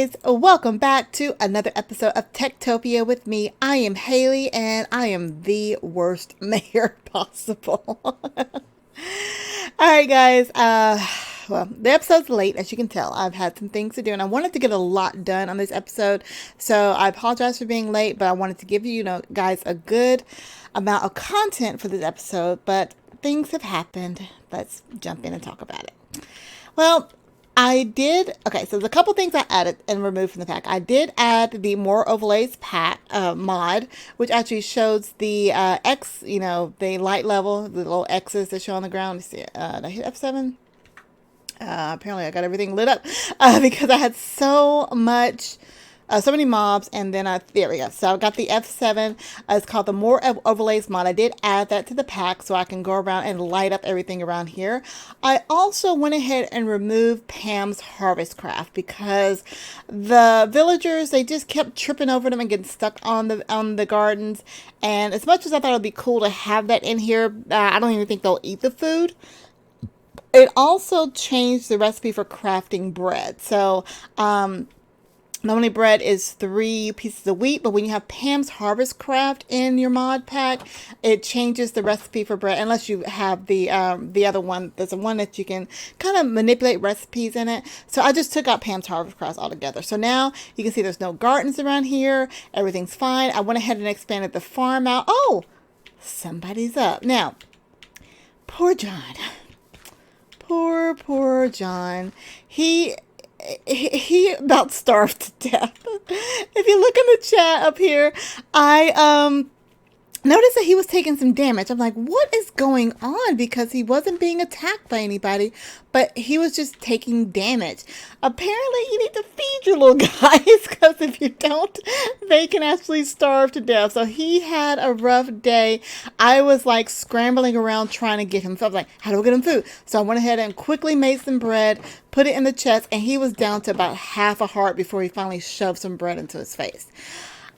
guys, welcome back to another episode of TekTopia with me. I am Haley and I am the worst mayor possible. Alright guys, well, the episode's late, as you can tell. I've had some things to do and I wanted to get a lot done on this episode, so I apologize for being late, but I wanted to give you, guys, a good amount of content for this episode, but things have happened. Let's jump in and talk about it. Well, okay, so there's a couple things I added and removed from the pack. I did add the More Overlays pack mod, which actually shows the X, the light level, the little X's that show on the ground. You see it? Did I hit F7? Apparently I got everything lit up because I had so many mobs, and then there we go. So I got the F7. It's called the More Overlays mod. I did add that to the pack so I can go around and light up everything around here. I also went ahead and removed Pam's Harvest Craft because the villagers, they just kept tripping over them and getting stuck on the gardens. And as much as I thought it would be cool to have that in here, I don't even think they'll eat the food. It also changed the recipe for crafting bread. So, normally bread is 3 pieces of wheat, but when you have Pam's Harvest Craft in your mod pack, it changes the recipe for bread, unless you have the other one. There's a one that you can kind of manipulate recipes in it. So I just took out Pam's Harvest Craft altogether. So now you can see there's no gardens around here. Everything's fine. I went ahead and expanded the farm out. Oh, somebody's up. Now, poor John. Poor John. He about starved to death. If you look in the chat up here, I noticed that he was taking some damage. I'm like, what is going on? Because he wasn't being attacked by anybody, but he was just taking damage. Apparently, you need to feed your little guys, because if you don't, they can actually starve to death. So he had a rough day. I was like scrambling around trying to get him. So I was like, how do I get him food? So I went ahead and quickly made some bread, put it in the chest, and he was down to about half a heart before he finally shoved some bread into his face.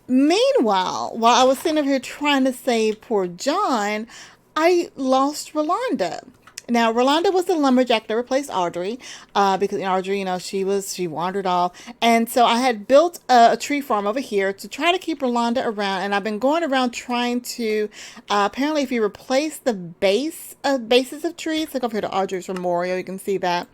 Meanwhile, while I was sitting over here trying to save poor John, I lost Rolanda. Now, Rolanda was the lumberjack that replaced Audrey, because Audrey, she wandered off. And so I had built a tree farm over here to try to keep Rolanda around. And I've been going around trying to, apparently if you replace the bases of trees, like over here to Audrey's memorial, you can see that.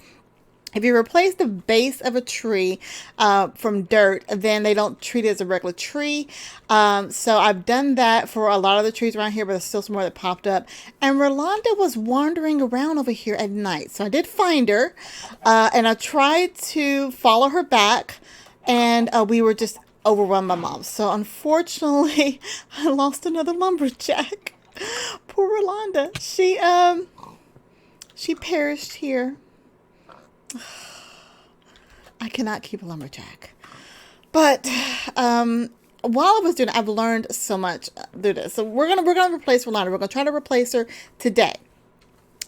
If you replace the base of a tree from dirt, then they don't treat it as a regular tree. So I've done that for a lot of the trees around here, but there's still some more that popped up. And Rolanda was wandering around over here at night. So I did find her, and I tried to follow her back, and we were just overrun by mobs. So unfortunately, I lost another lumberjack. Poor Rolanda. She perished here. I cannot keep a lumberjack. But while I was doing it, I've learned so much through this. So we're gonna replace Rolanda. We're gonna try to replace her today.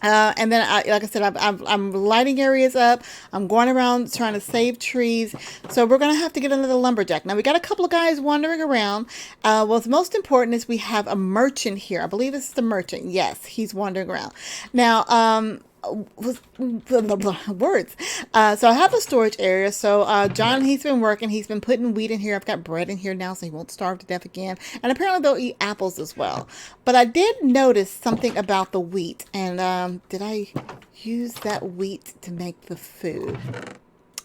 And then, like I said, I'm lighting areas up. I'm going around trying to save trees. So we're going to have to get another lumberjack. Now, we got a couple of guys wandering around. What's most important is we have a merchant here. I believe this is the merchant. Yes, he's wandering around. Now, words. So I have a storage area. So John, he's been working. He's been putting wheat in here. I've got bread in here now, so he won't starve to death again. And apparently they'll eat apples as well. But I did notice something about the wheat. And did I use that wheat to make the food?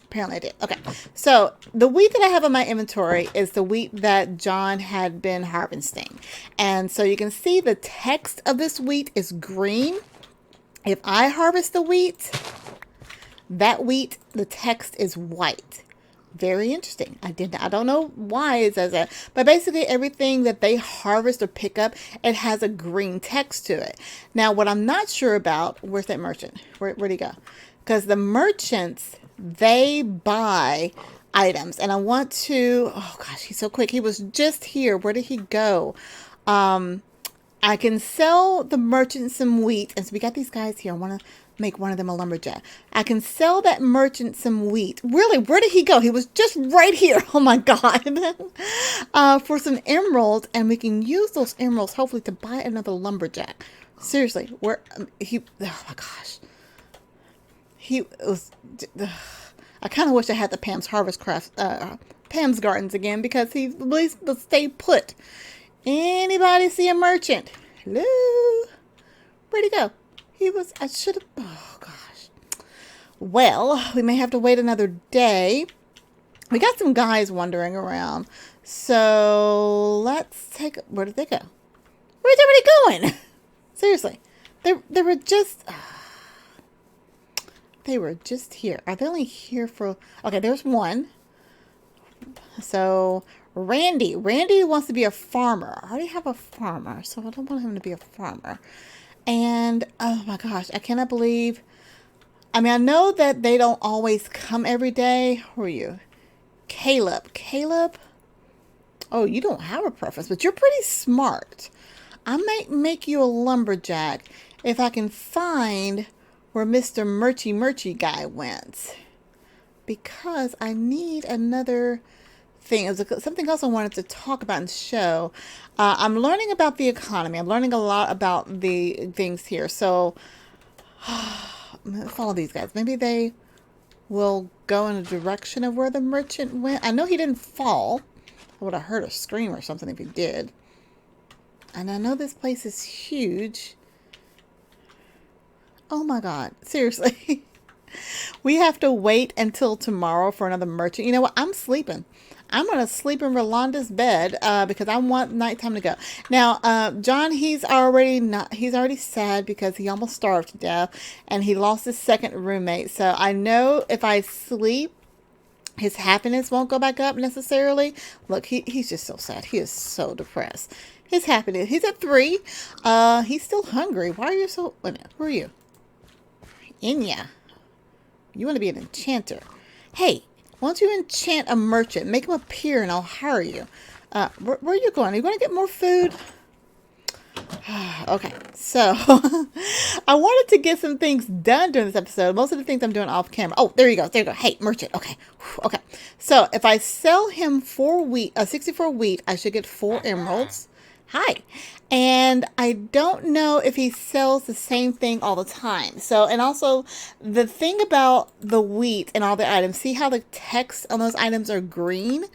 Apparently I did. Okay. So the wheat that I have in my inventory is the wheat that John had been harvesting. And so you can see the text of this wheat is green. If I harvest the wheat, the text is white. Very interesting. I don't know why it says that, but basically everything that they harvest or pick up, it has a green text to it. Now, what I'm not sure about, where's that merchant? Where'd he go? Because the merchants, they buy items, and I want to, oh gosh, he's so quick. He was just here. Where did he go? I can sell the merchant some wheat. And so we got these guys here. I want to make one of them a lumberjack. I can sell that merchant some wheat. Really, where did he go? He was just right here. Oh my God. For some emeralds. And we can use those emeralds hopefully to buy another lumberjack. Seriously, where oh my gosh. He was, I kind of wish I had the Pam's Harvest Crafts, Pam's Gardens again, because he at least will stay put. Anybody see a merchant? Hello? Where'd he go? I should have, oh gosh. Well, we may have to wait another day. We got some guys wandering around. So let's take, where did they go? Where's everybody going? Seriously. They were just, they were just here. Are they only here for, okay, there's one. So Randy wants to be a farmer. I already have a farmer, so I don't want him to be a farmer. And oh my gosh, I cannot believe, I mean, I know that they don't always come every day. Who are you? Caleb. Oh, you don't have a preference, but you're pretty smart. I might make you a lumberjack if I can find where Mr. Murchy guy went. Because I need another thing. It was something else I wanted to talk about and show. I'm learning about the economy. I'm learning a lot about the things here. So, follow these guys. Maybe they will go in the direction of where the merchant went. I know he didn't fall. I would have heard a scream or something if he did. And I know this place is huge. Oh my God. Seriously. We have to wait until tomorrow for another merchant. You know what? I'm sleeping. I'm going to sleep in Rolanda's bed because I want nighttime to go. Now, John, he's already sad because he almost starved to death and he lost his second roommate. So I know if I sleep, his happiness won't go back up necessarily. Look, he's just so sad. He is so depressed. His happiness, he's at 3. He's still hungry. Why are you so, wait a minute, who are you? Inya. You want to be an enchanter. Hey, why don't you enchant a merchant? Make him appear and I'll hire you. Where are you going? Are you going to get more food? Okay, so I wanted to get some things done during this episode. Most of the things I'm doing off camera. Oh, there you go. There you go. Hey, merchant. Okay. Okay. So if I sell him 64 wheat, I should get 4 emeralds. Hi. And I don't know if he sells the same thing all the time. So, and also the thing about the wheat and all the items, see how the text on those items are green?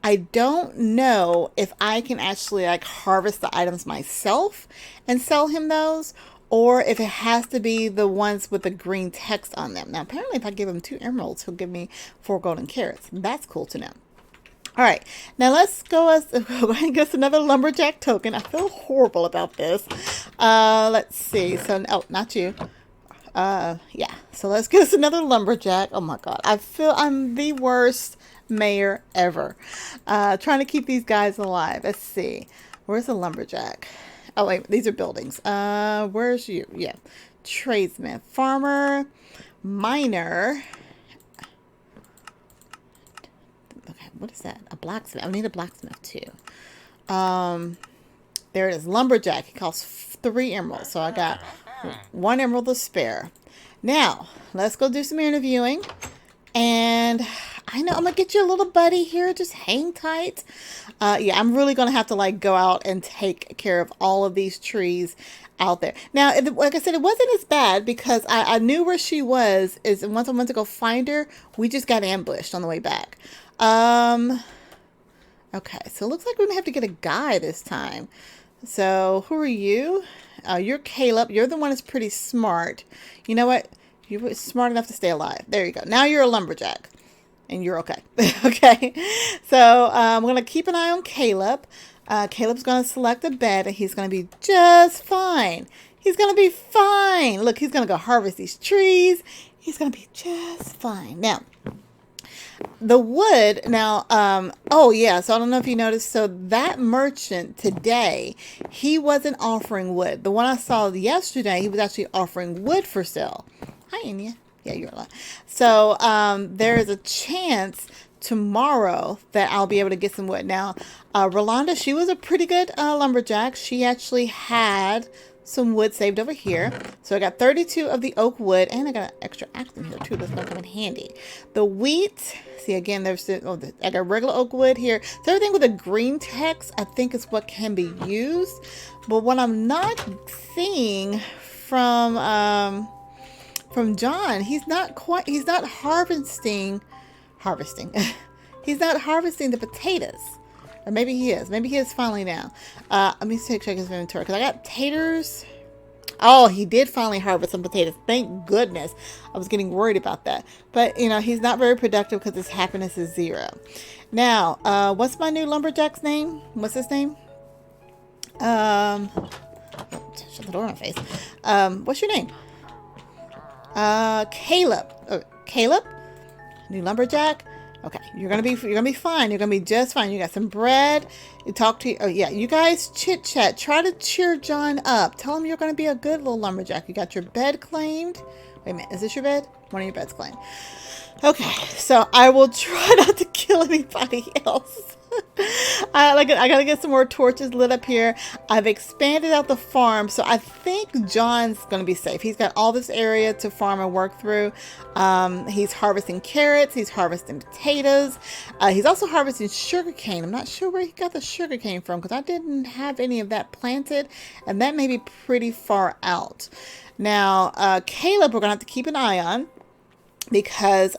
I don't know if I can actually like harvest the items myself and sell him those, or if it has to be the ones with the green text on them. Now, apparently if I give him 2 emeralds, he'll give me 4 golden carrots. That's cool to know. All right, now let's go ahead and get us another lumberjack token. I feel horrible about this. Let's see. So, oh, not you. Yeah. So let's get us another lumberjack. Oh my God, I feel I'm the worst mayor ever. Trying to keep these guys alive. Let's see. Where's the lumberjack? Oh wait, these are buildings. Where's you? Yeah, tradesman, farmer, miner. What is that? A blacksmith. I need a blacksmith too. There it is. Lumberjack. It costs 3 emeralds. So I got 1 emerald to spare. Now, let's go do some interviewing. And I know I'm going to get you a little buddy here. Just hang tight. Yeah, I'm really going to have to like go out and take care of all of these trees out there. Now, like I said, it wasn't as bad because I knew where she was. Once I went to go find her, we just got ambushed on the way back. Okay, so it looks like we may have to get a guy this time. So who are you? You're Caleb. You're the one that's pretty smart. You know what? You were smart enough to stay alive. There you go. Now you're a lumberjack and you're okay. Okay. So, I'm going to keep an eye on Caleb. Caleb's going to select a bed and he's going to be just fine. He's going to be fine. Look, he's going to go harvest these trees. He's going to be just fine. Now, the wood now, oh yeah, so I don't know if you noticed, so that merchant today, he wasn't offering wood. The one I saw yesterday, he was actually offering wood for sale. Hi, Anya. Yeah, you're alive. So, there is a chance tomorrow that I'll be able to get some wood. Now, Rolanda, she was a pretty good lumberjack. She actually had some wood saved over here. So I got 32 of the oak wood, and I got an extra axe in here too. That's gonna come in handy. The wheat, see again, there's I got regular oak wood here. So everything with a green text, I think is what can be used. But what I'm not seeing from from John. He's not harvesting. He's not harvesting the potatoes. Or maybe he is. Maybe he is finally now. Let me check his inventory. Because I got taters. Oh, he did finally harvest some potatoes. Thank goodness. I was getting worried about that. But, you know, he's not very productive because his happiness is 0. Now, what's my new lumberjack's name? What's his name? Shut the door in my face. What's your name? Caleb. Caleb? New lumberjack? Okay, you're gonna be fine. You're gonna be just fine. You got some bread. You talk to, oh yeah, you guys chit chat. Try to cheer John up. Tell him you're gonna be a good little lumberjack. You got your bed claimed. Wait a minute, is this your bed? One of your beds claimed. Okay, so I will try not to kill anybody else. I gotta get some more torches lit up here. I've expanded out the farm, so I think John's gonna be safe. He's got all this area to farm and work through. He's harvesting carrots. He's harvesting potatoes. He's also harvesting sugarcane. I'm not sure where he got the sugarcane from because I didn't have any of that planted, and that may be pretty far out. Now, Caleb, we're gonna have to keep an eye on because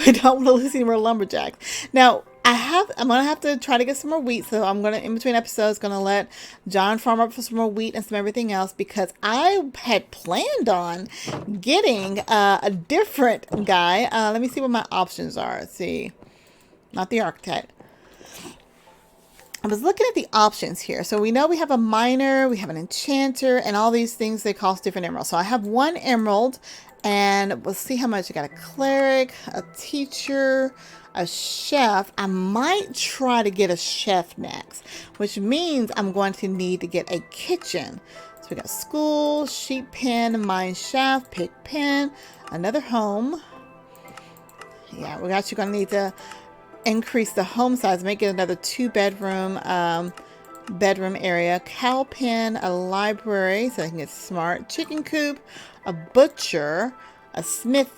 we don't want to lose any more lumberjacks. Now, I'm gonna have to try to get some more wheat, so I'm gonna, in between episodes, gonna let John farm up for some more wheat and some everything else because I had planned on getting a different guy. Let me see what my options are. Let's see, not the architect. I was looking at the options here. So we know we have a miner, we have an enchanter, and all these things, they cost different emeralds. So I have 1 emerald, and we'll see how much. I got a cleric, a teacher, a chef. I might try to get a chef next, which means I'm going to need to get a kitchen. So we got school, sheep pen, mine shaft, pig pen, another home. Yeah, we're actually going to need to increase the home size, make it another 2-bedroom bedroom area, cow pen, a library so I can get smart, chicken coop, a butcher, a smith,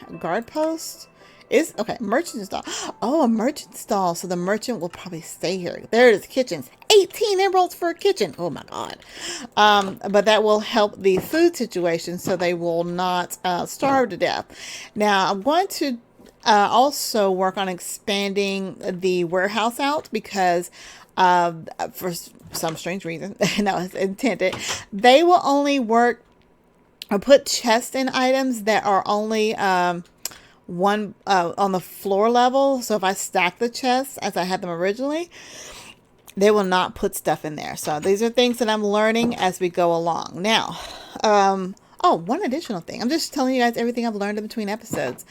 a guard post. Okay, merchant stall. Oh, a merchant stall. So the merchant will probably stay here. There it is, kitchens. 18 emeralds for a kitchen. Oh my God. But that will help the food situation so they will not starve to death. Now, I'm going to also work on expanding the warehouse out because for some strange reason, that was intended, they will only work or put chests in items that are only one on the floor level. So if I stack the chests as I had them originally, they will not put stuff in there. So these are things that I'm learning as we go along. Now, oh, one additional thing. I'm just telling you guys everything I've learned in between episodes.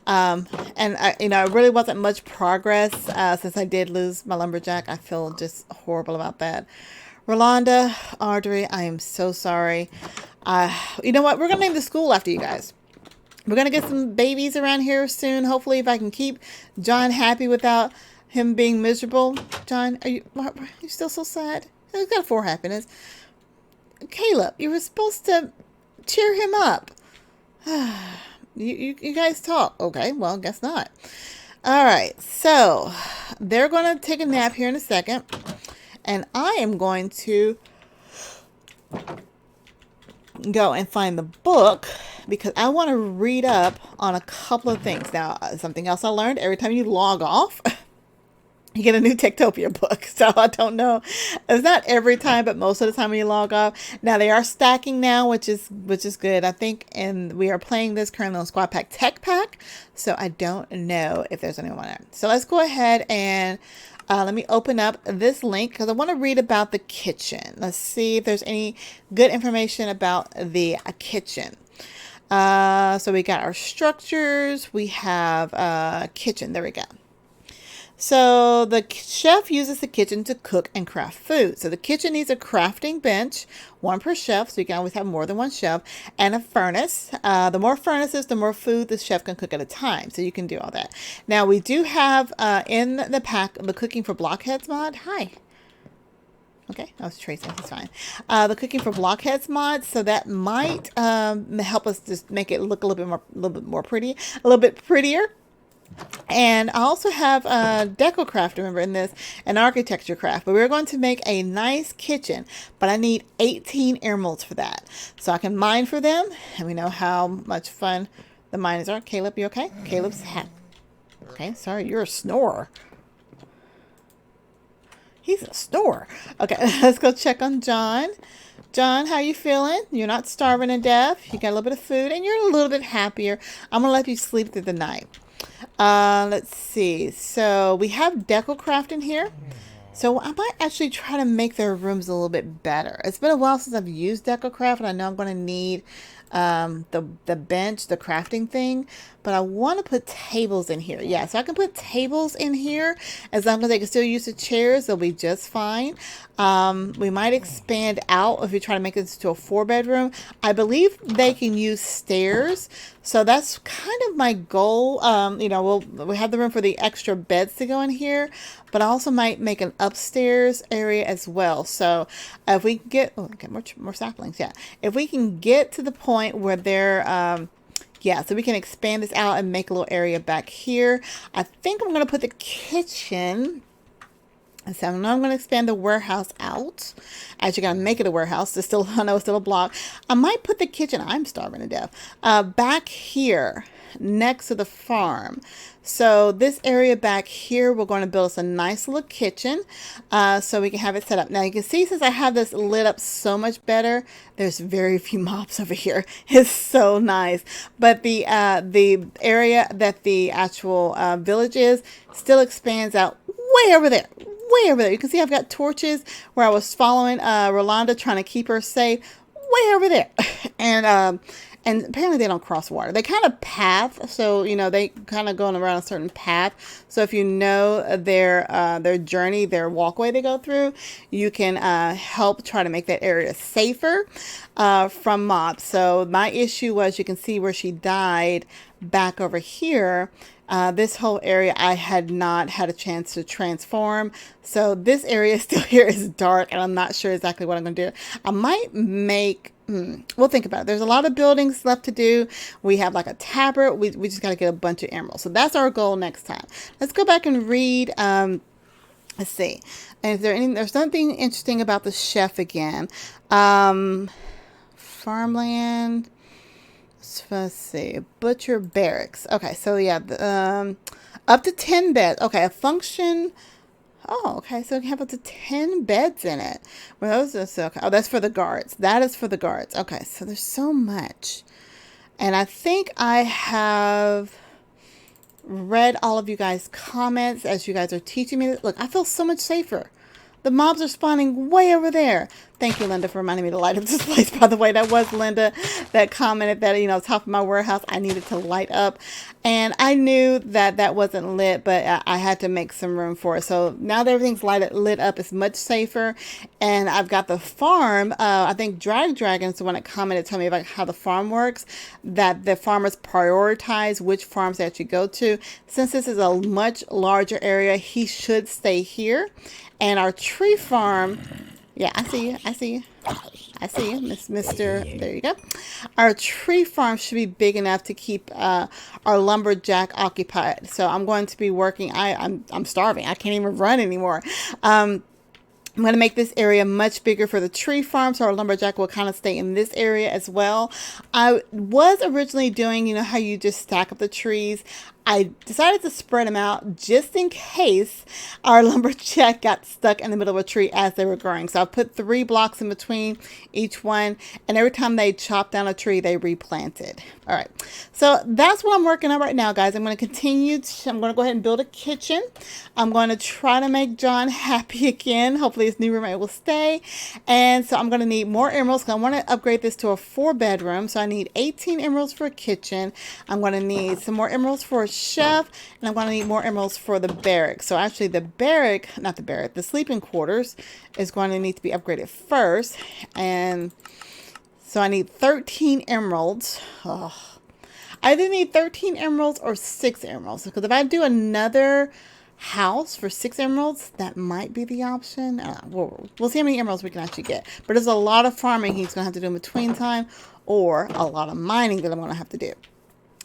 And it really wasn't much progress since I did lose my lumberjack. I feel just horrible about that. Rolanda, Audrey, I am so sorry. You know what? We're going to name the school after you guys. We're going to get some babies around here soon. Hopefully, if I can keep John happy without him being miserable. John, are you still so sad? He's got 4 happiness. Caleb, you were supposed to cheer him up. You guys talk. Okay, well, guess not. All right, so they're going to take a nap here in a second. And I am going to go and find the book because I want to read up on a couple of things. Now, something else I learned, every time you log off, you get a new TekTopia book. So I don't know. It's not every time, but most of the time when you log off. Now they are stacking now, which is good, I think. And we are playing this currently on Squad Pack Tech Pack. So I don't know if there's anyone there. So let's go ahead and let me open up this link because I want to read about the kitchen. Let's see if there's any good information about the kitchen. So we got our structures. We have a kitchen. There we go. So the chef uses the kitchen to cook and craft food. So the kitchen needs a crafting bench, 1 per chef, so you can always have more than 1 chef, and a furnace. The more furnaces, the more food the chef can cook at a time. So you can do all that. Now we do have in the pack the cooking for blockheads mod. Hi. Okay, that was Tracy. He's fine. The cooking for blockheads mod, so that might help us just make it look a little bit more pretty, a little bit prettier. And I also have a deco craft, remember, in this, an architecture craft. But we're going to make a nice kitchen, but I need 18 emeralds for that. So I can mine for them, and we know how much fun the miners are. Caleb, you okay? Caleb's happy. Okay, sorry, you're a snorer. He's a snorer. Okay, let's go check on John. John, how you feeling? You're not starving to death. You got a little bit of food, and you're a little bit happier. I'm going to let you sleep through the night. Let's see. So we have DecoCraft in here. So I might actually try to make their rooms a little bit better. It's been a while since I've used DecoCraft, and I know I'm going to need the bench, the crafting thing, but I want to put tables in here. Yeah, so I can put tables in here as long as they can still use the chairs. They'll be just fine. We might expand out if we try to make this to a 4-bedroom. I believe they can use stairs, so that's kind of my goal. You know, we'll have the room for the extra beds to go in here, but I also might make an upstairs area as well. So if we can get, oh, okay, more saplings, yeah. If we can get to the point where they're, yeah, so we can expand this out and make a little area back here. I think I'm going to put the kitchen. So now I'm going to expand the warehouse out. Actually, going to make it a warehouse. It's still, I know it's still a block. I might put the kitchen, I'm starving to death, back here next to the farm. So this area back here, we're going to build us a nice little kitchen so we can have it set up. Now you can see, since I have this lit up so much better, there's very few mobs over here. It's so nice. But the area that the actual village is still expands out way over there. Way over there. You can see I've got torches where I was following Rolanda, trying to keep her safe. Way over there. And apparently they don't cross water. They kind of path, so you know they kind of going around a certain path. So if you know their journey, their walkway they go through, you can help try to make that area safer from mobs. So my issue was, you can see where she died back over here. This whole area I had not had a chance to transform. So this area still here is dark, and I'm not sure exactly what I'm going to do. I might make, we'll think about it. There's a lot of buildings left to do. We have like a tablet. We just got to get a bunch of emeralds. So that's our goal next time. Let's go back and read. Let's see. And if there's something interesting about the chef again. Farmland. Let's see. Butcher barracks. Okay, so yeah, up to 10 beds. Okay, a function. Oh, okay, so you can have up to 10 beds in it. Well, those are, okay. Oh, that's for the guards. That is for the guards. Okay, so there's so much. And I think I have read all of you guys' comments as you guys are teaching me. Look, I feel so much safer. The mobs are spawning way over there. Thank you, Linda, for reminding me to light up this place. By the way, that was Linda that commented that, you know, top of my warehouse, I needed to light up. And I knew that that wasn't lit, but I had to make some room for it. So now that everything's lit up, it's much safer. And I've got the farm. I think Dragon's the one that commented, told me about how the farm works, that the farmers prioritize which farms they actually go to. Since this is a much larger area, he should stay here. And our tree farm, yeah, I see you. I see you. I see you, Mr. There you go. Our tree farm should be big enough to keep our lumberjack occupied. So I'm going to be working. I'm starving. I can't even run anymore. I'm going to make this area much bigger for the tree farm, so our lumberjack will kind of stay in this area as well. I was originally doing, you know, how you just stack up the trees. I decided to spread them out just in case our lumberjack got stuck in the middle of a tree as they were growing. So I put 3 blocks in between each one, and every time they chopped down a tree, they replanted. All right, so that's what I'm working on right now, guys. I'm going to continue. I'm going to go ahead and build a kitchen. I'm going to try to make John happy again. Hopefully his new roommate will stay. And so I'm going to need more emeralds because I want to upgrade this to a 4-bedroom. So I need 18 emeralds for a kitchen. I'm going to need some more emeralds for a chef, and I'm going to need more emeralds for the barrack. So actually the sleeping quarters is going to need to be upgraded first. And so I need 13 emeralds. Oh, I either need 13 emeralds or 6 emeralds, because if I do another house for 6 emeralds, that might be the option. We'll see how many emeralds we can actually get. But there's a lot of farming he's going to have to do in between time, or a lot of mining that I'm going to have to do.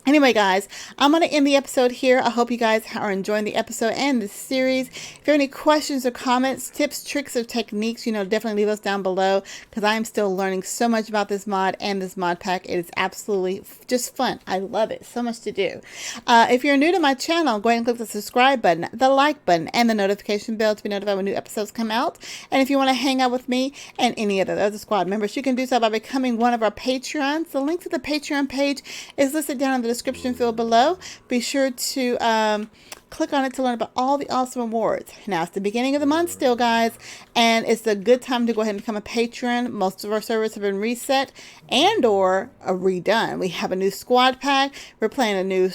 Anyway, guys, I'm going to end the episode here. I hope you guys are enjoying the episode and the series. If you have any questions or comments, tips, tricks, or techniques, definitely leave us down below, because I am still learning so much about this mod and this mod pack. It is absolutely just fun. I love it. So much to do. If you're new to my channel, go ahead and click the subscribe button, the like button, and the notification bell to be notified when new episodes come out. And if you want to hang out with me and any of the other squad members, you can do so by becoming one of our Patreons. The link to the Patreon page is listed down in the description field below. Be sure to click on it to learn about all the awesome awards. Now, it's the beginning of the month still, guys, and it's a good time to go ahead and become a patron. Most of our servers have been reset and or redone. We have a new squad pack. We're playing a new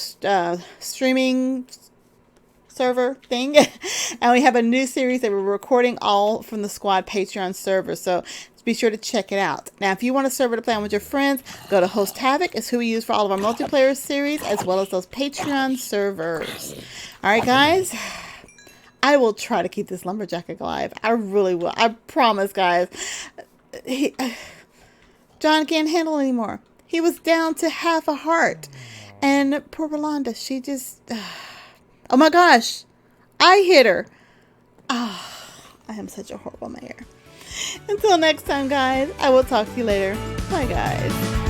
streaming server thing, and we have a new series that we're recording all from the squad Patreon server, so be sure to check it out. Now, if you want a server to play on with your friends, go to Host Havoc. It's who we use for all of our multiplayer series, as well as those Patreon servers. All right, guys, I will try to keep this lumberjack alive. I really will. I promise, guys. John can't handle anymore. He was down to half a heart, and poor Rolanda, she just oh my gosh, I hit her. I am such a horrible mayor. Until next time, guys, I will talk to you later. Bye, guys.